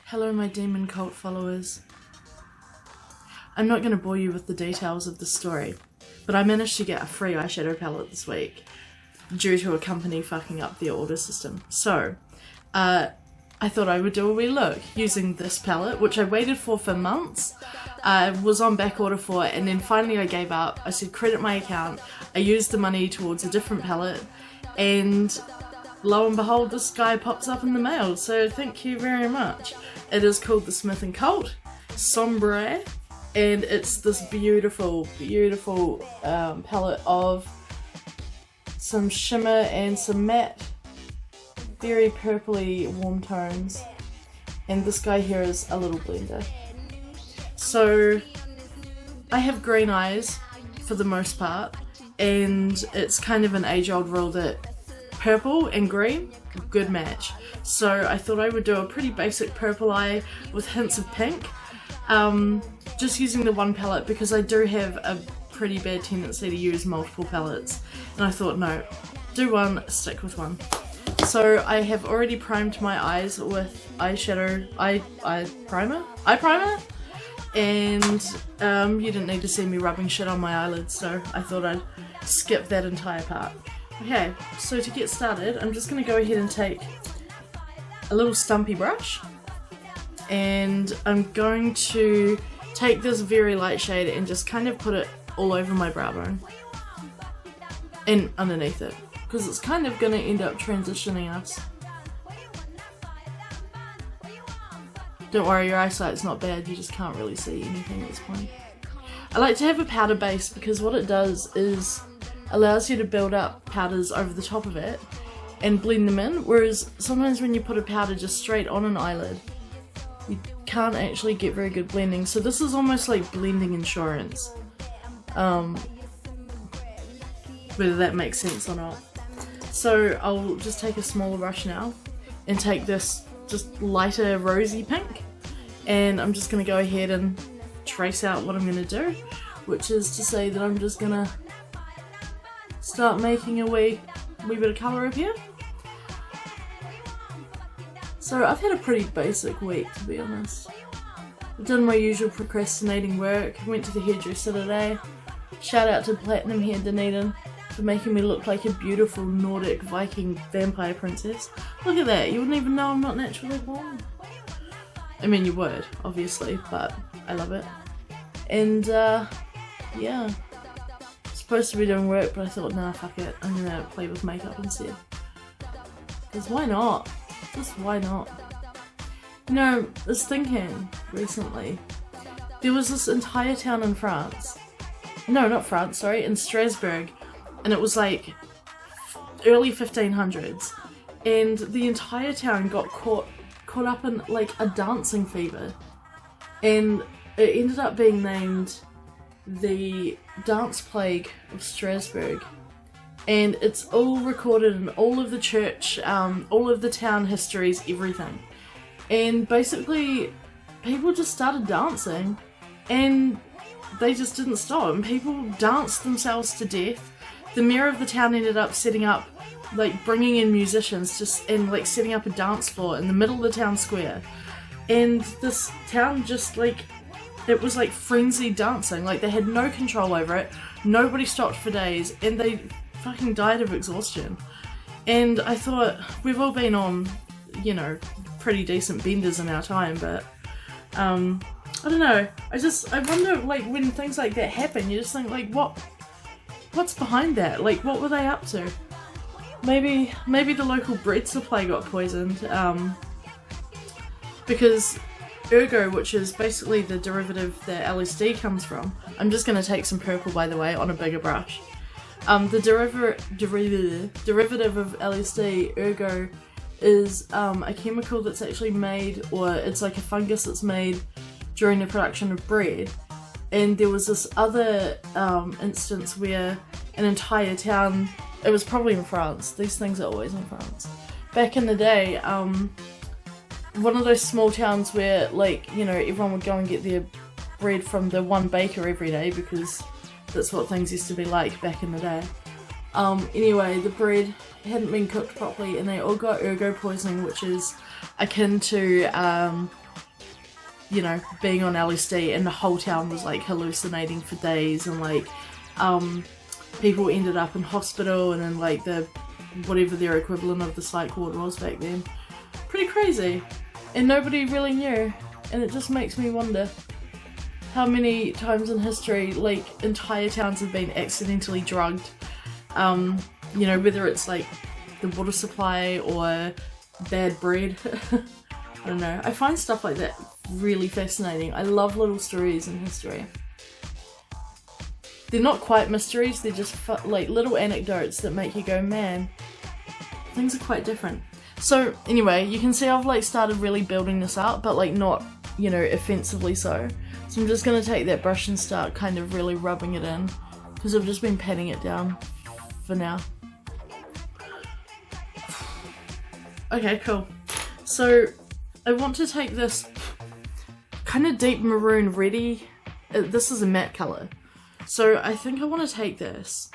Hello my demon cult followers. I'm not going to bore you with the details of the story, but I managed to get a free eyeshadow palette this week due to a company fucking up their order system. So, I thought I would do a wee look using this palette, which I waited for months, was on back order for, and then finally I gave up. I said credit my account, I used the money towards a different palette, and lo and behold this guy pops up in the mail, so thank you very much. It is called the Smith & Colt Sombra, and it's this beautiful, beautiful palette of some shimmer and some matte, very purpley warm tones, and this guy here is a little blender. So I have green eyes for the most part, and it's kind of an age-old rule that purple and green, good match. So I thought I would do a pretty basic purple eye with hints of pink, just using the one palette because I do have a pretty bad tendency to use multiple palettes, and I thought no, do one, stick with one. So I have already primed my eyes with eyeshadow, eye primer, and you didn't need to see me rubbing shit on my eyelids, so I thought I'd skip that entire part. Okay, so to get started, I'm just going to go ahead and take a little stumpy brush, and I'm going to take this very light shade and just kind of put it all over my brow bone and underneath it, because it's kind of going to end up transitioning us. Don't worry, your eyesight's not bad, you just can't really see anything at this point. I like to have a powder base because what it does is allows you to build up powders over the top of it and blend them in, whereas sometimes when you put a powder just straight on an eyelid, you can't actually get very good blending. So this is almost like blending insurance, whether that makes sense or not. So I'll just take a smaller brush now and take this just lighter rosy pink, and I'm just going to go ahead and trace out what I'm going to do, which is to say that I'm just going to start making a wee bit of colour up here. So I've had a pretty basic week, to be honest. I've done my usual procrastinating work, went to the hairdresser today. Shout out to Platinum Hair Dunedin for making me look like a beautiful Nordic Viking vampire princess. Look at that, you wouldn't even know I'm not naturally blonde. I mean you would, obviously, but I love it. And yeah. Supposed to be doing work, but I thought, nah, fuck it, I'm gonna play with makeup instead. Because why not? Just why not? You know, I was thinking recently, there was this entire town in France, no, not France, sorry, in Strasbourg, and it was like early 1500s, and the entire town got caught up in like a dancing fever, and it ended up being named the Dance Plague of Strasbourg, and it's all recorded in all of the church, all of the town histories, everything. And basically people just started dancing and they just didn't stop, and people danced themselves to death. The mayor of the town ended up setting up, like bringing in musicians just and like setting up a dance floor in the middle of the town square, and this town just like, it was like frenzied dancing, like they had no control over it, nobody stopped for days, and they fucking died of exhaustion. And I thought, we've all been on, you know, pretty decent benders in our time, but I don't know, I wonder, like when things like that happen, you just think like, what's behind that? Like what were they up to? Maybe the local bread supply got poisoned, because ergot, which is basically the derivative that LSD comes from. I'm just going to take some purple, by the way, on a bigger brush. The derivative of LSD, ergot, is a chemical that's actually made, or it's like a fungus that's made during the production of bread. And there was this other instance where an entire town, it was probably in France, these things are always in France. Back in the day, one of those small towns where, like, you know, everyone would go and get their bread from the one baker every day because that's what things used to be like back in the day. Anyway, the bread hadn't been cooked properly and they all got ergot poisoning, which is akin to you know, being on LSD, and the whole town was like hallucinating for days, and like people ended up in hospital and in like the whatever their equivalent of the psych ward was back then. Pretty crazy, and nobody really knew, and it just makes me wonder how many times in history like entire towns have been accidentally drugged, you know, whether it's like the water supply or bad bread. I don't know, I find stuff like that really fascinating. I love little stories in history. They're not quite mysteries, they're just like little anecdotes that make you go, man, things are quite different. So anyway, you can see I've like started really building this up, but like not, you know, offensively so. So I'm just going to take that brush and start kind of really rubbing it in, because I've just been patting it down for now. Okay, cool. So I want to take this kind of deep maroon reddy, this is a matte colour. So I think I want to take this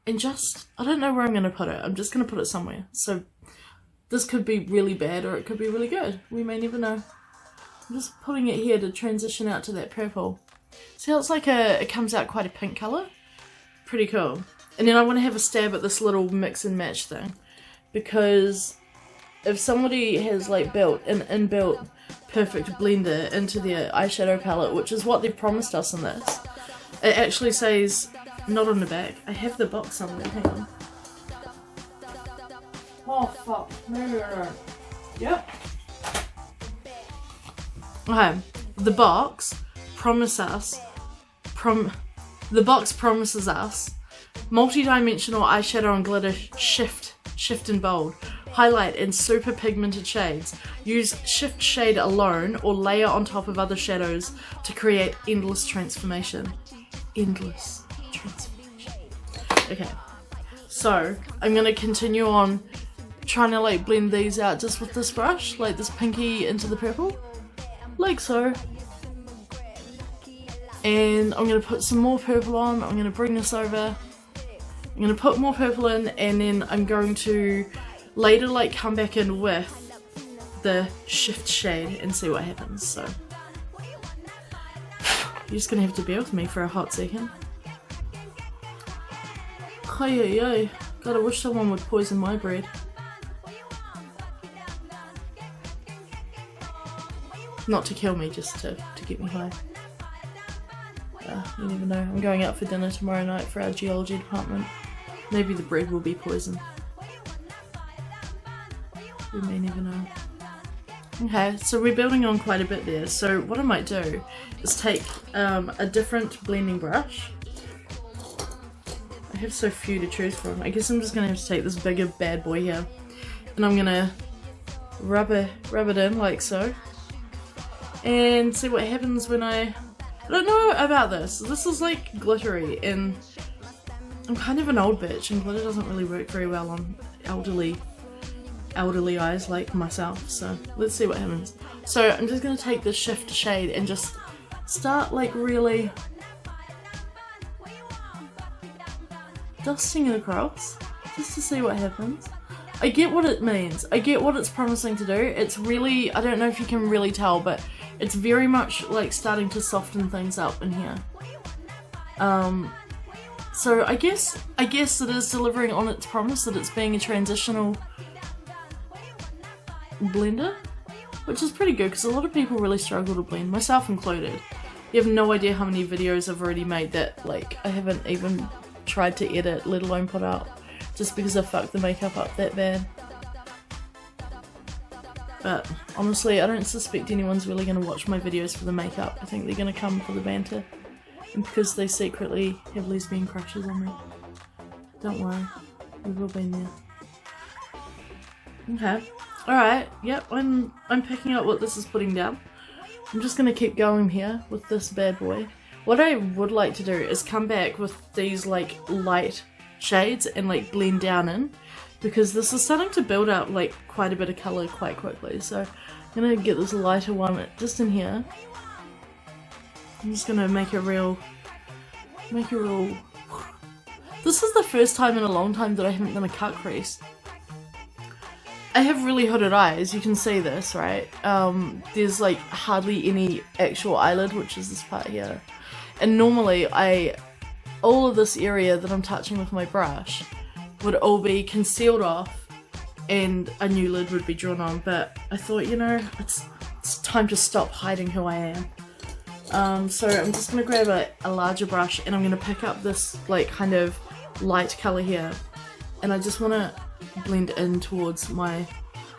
and just, I don't know where I'm going to put it. I'm just going to put it somewhere. So this could be really bad or it could be really good. We may never know. I'm just putting it here to transition out to that purple. See how it's like it comes out quite a pink colour? Pretty cool. And then I want to have a stab at this little mix and match thing, because if somebody has like built an inbuilt perfect blender into their eyeshadow palette, which is what they've promised us in this, it actually says, not on the back, I have the box somewhere, hang on. Oh fuck, no. Yep. Okay, the box promises us multi-dimensional eyeshadow and glitter shift and bold, highlight and super pigmented shades. Use shift shade alone or layer on top of other shadows to create endless transformation. Endless transformation. Okay, so I'm gonna continue on trying to like blend these out just with this brush, like this pinky into the purple, like so. And I'm going to put some more purple on, I'm going to bring this over, I'm going to put more purple in, and then I'm going to later like come back in with the shift shade and see what happens. So you're just going to have to bear with me for a hot second. Yoiye. God, I wish someone would poison my bread. Not to kill me, just to get me high. You never know. I'm going out for dinner tomorrow night for our geology department. Maybe the bread will be poisoned. We may never know. Okay, so we're building on quite a bit there. So what I might do is take a different blending brush. I have so few to choose from. I guess I'm just going to have to take this bigger bad boy here. And I'm going to rub it in like so. And see what happens when I don't know about this. This is like glittery, and I'm kind of an old bitch, and glitter doesn't really work very well on elderly eyes like myself. So let's see what happens. So I'm just gonna take this shift shade and just start like really dusting it across, just to see what happens. I get what it means. I get what it's promising to do. It's really, I don't know if you can really tell, but it's very much like starting to soften things up in here. So I guess it is delivering on its promise that it's being a transitional blender, which is pretty good because a lot of people really struggle to blend, myself included. You have no idea how many videos I've already made that like I haven't even tried to edit, let alone put up, just because I fucked the makeup up that bad. But honestly, I don't suspect anyone's really going to watch my videos for the makeup. I think they're going to come for the banter, and because they secretly have lesbian crushes on me. Don't worry, we've all been there. Okay, alright, yep, I'm picking up what this is putting down. I'm just going to keep going here with this bad boy. What I would like to do is come back with these like light shades and like blend down in, because this is starting to build up like quite a bit of colour quite quickly. So I'm gonna get this lighter one just in here. I'm just gonna make a real. This is the first time in a long time that I haven't done a cut crease. I have really hooded eyes, you can see this, right? There's like hardly any actual eyelid, which is this part here. And normally all of this area that I'm touching with my brush would all be concealed off and a new lid would be drawn on, but I thought, you know, it's time to stop hiding who I am. So I'm just going to grab a larger brush and I'm going to pick up this like kind of light colour here, and I just want to blend in towards my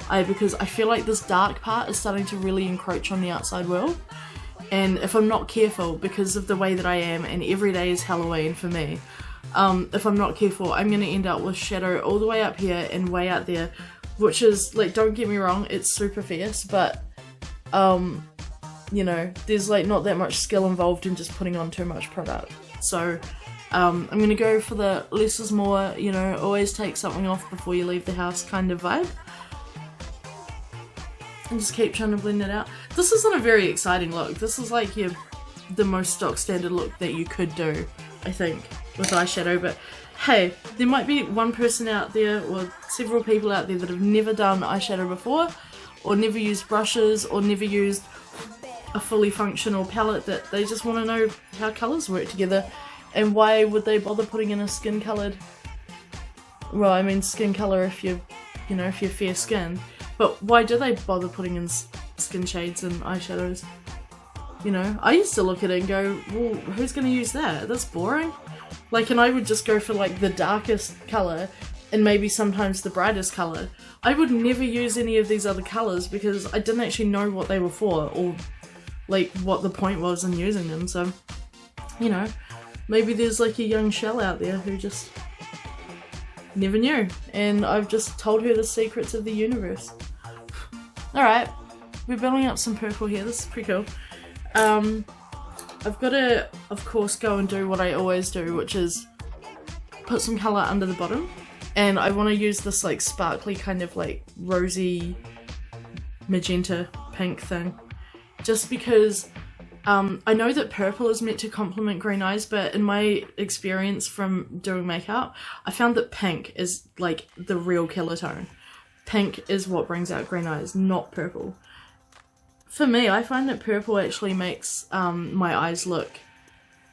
eye because I feel like this dark part is starting to really encroach on the outside world, and if I'm not careful, because of the way that I am, and every day is Halloween for me, if I'm not careful I'm going to end up with shadow all the way up here and way out there, which is like, don't get me wrong, it's super fierce, but you know, there's like not that much skill involved in just putting on too much product. So I'm going to go for the less is more, you know, always take something off before you leave the house kind of vibe. And just keep trying to blend it out. This isn't a very exciting look. This is like the most stock standard look that you could do, I think, with eyeshadow. But hey, there might be one person out there or several people out there that have never done eyeshadow before, or never used brushes, or never used a fully functional palette, that they just want to know how colours work together. And why would they bother putting in a skin coloured, well, I mean skin colour if you're, you know, if you're fair skinned, but why do they bother putting in skin shades and eyeshadows? You know, I used to look at it and go, well, who's going to use that? That's boring. Like, and I would just go for like the darkest colour and maybe sometimes the brightest colour. I would never use any of these other colours because I didn't actually know what they were for, or like what the point was in using them. So, you know, maybe there's like a young shell out there who just never knew, and I've just told her the secrets of the universe. Alright, we're building up some purple here, this is pretty cool. I've got to, of course, go and do what I always do, which is put some colour under the bottom, and I want to use this like sparkly kind of like rosy magenta pink thing, just because I know that purple is meant to complement green eyes, but in my experience from doing makeup, I found that pink is like the real killer tone. Pink is what brings out green eyes, not purple. For me, I find that purple actually makes my eyes look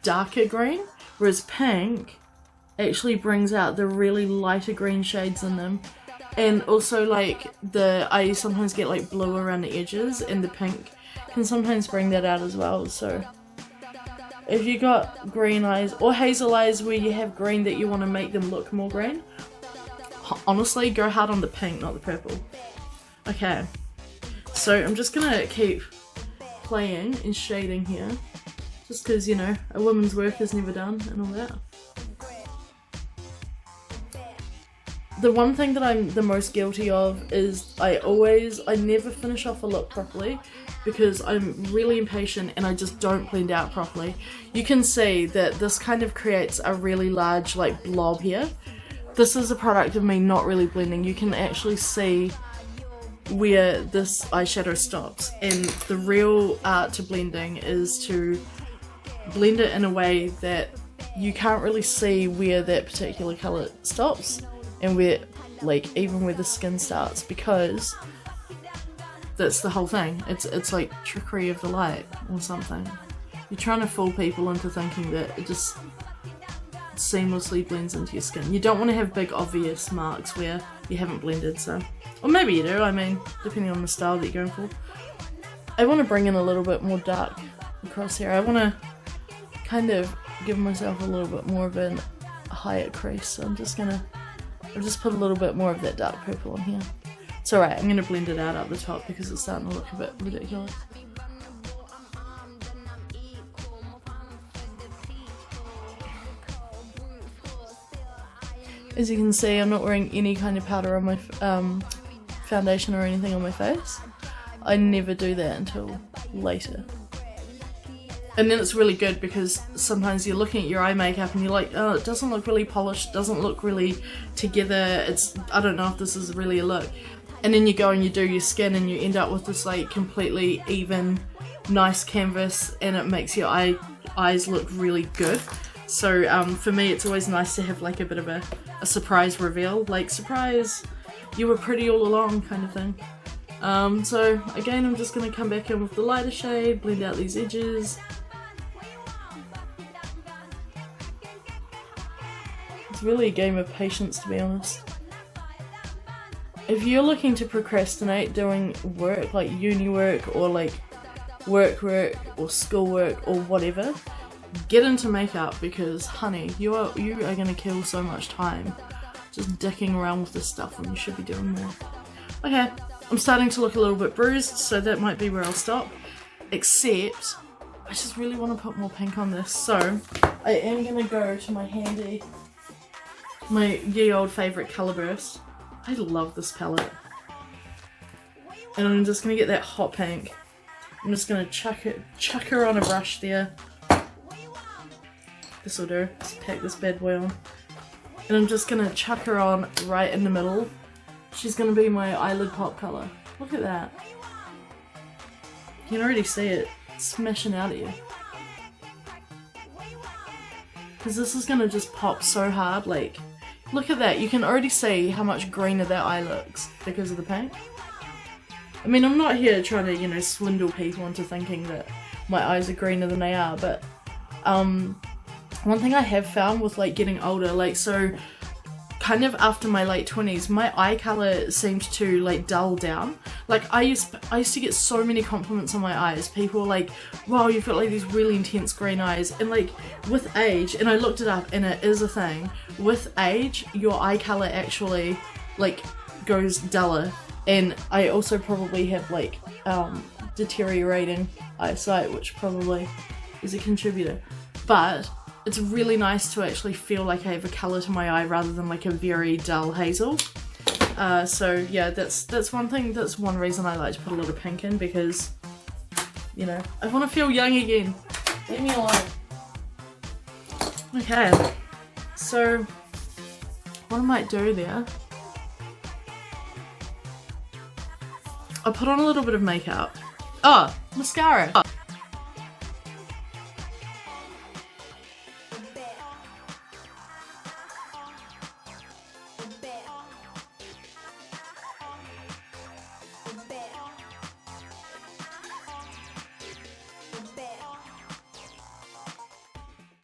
darker green, whereas pink actually brings out the really lighter green shades in them. And also like I sometimes get like blue around the edges, and the pink can sometimes bring that out as well. So if you got green eyes or hazel eyes where you have green that you want to make them look more green, honestly go hard on the pink, not the purple. Okay, so I'm just gonna keep playing and shading here, just because, you know, a woman's work is never done and all that. The one thing that I'm the most guilty of is I never finish off a look properly because I'm really impatient and I just don't blend out properly. You can see that this kind of creates a really large like blob here. This is a product of me not really blending. You can actually see where this eyeshadow stops, and the real art to blending is to blend it in a way that you can't really see where that particular colour stops and where, like, even where the skin starts, because that's the whole thing. It's like trickery of the light or something. You're trying to fool people into thinking that it just seamlessly blends into your skin. You don't want to have big obvious marks where you haven't blended, so, or maybe you do, I mean, depending on the style that you're going for. I want to bring in a little bit more dark across here. I want to kind of give myself a little bit more of a higher crease, so I'll just put a little bit more of that dark purple on here. It's alright, I'm going to blend it out up the top because it's starting to look a bit ridiculous. As you can see, I'm not wearing any kind of powder on my foundation or anything on my face. I never do that until later. And then it's really good because sometimes you're looking at your eye makeup and you're like, oh, it doesn't look really polished, it doesn't look really together, I don't know if this is really a look. And then you go and you do your skin and you end up with this like completely even, nice canvas, and it makes your eyes look really good. So for me, it's always nice to have like a bit of a surprise reveal, like surprise, you were pretty all along kind of thing. So again, I'm just going to come back in with the lighter shade, blend out these edges. It's really a game of patience, to be honest. If you're looking to procrastinate doing work, like uni work or like work or school work or whatever, get into makeup, because honey, you are going to kill so much time just dicking around with this stuff when you should be doing more. Okay, I'm starting to look a little bit bruised, so that might be where I'll stop. Except, I just really want to put more pink on this, so I am going to go to my ye old favourite Colour Burst. I love this palette. And I'm just going to get that hot pink. I'm just going to chuck her on a brush there. This'll do. Let's pack this bad boy on. And I'm just going to chuck her on right in the middle. She's going to be my eyelid pop colour. Look at that. You can already see it smashing out at you. Because this is going to just pop so hard, like, look at that. You can already see how much greener that eye looks because of the pink. I mean, I'm not here trying to, you know, swindle people into thinking that my eyes are greener than they are, but one thing I have found with like getting older, like, so kind of after my late 20s, my eye colour seems to like dull down. Like I used to get so many compliments on my eyes. People were like, wow, you've got like these really intense green eyes. And like with age, and I looked it up and it is a thing, with age your eye colour actually like goes duller. And I also probably have like deteriorating eyesight, which probably is a contributor. But it's really nice to actually feel like I have a colour to my eye rather than like a very dull hazel. So yeah, that's one thing, that's one reason I like to put a lot of pink in, because, you know, I want to feel young again. Leave me alone. Okay, so what I might do there, I'll put on a little bit of makeup. Oh, mascara.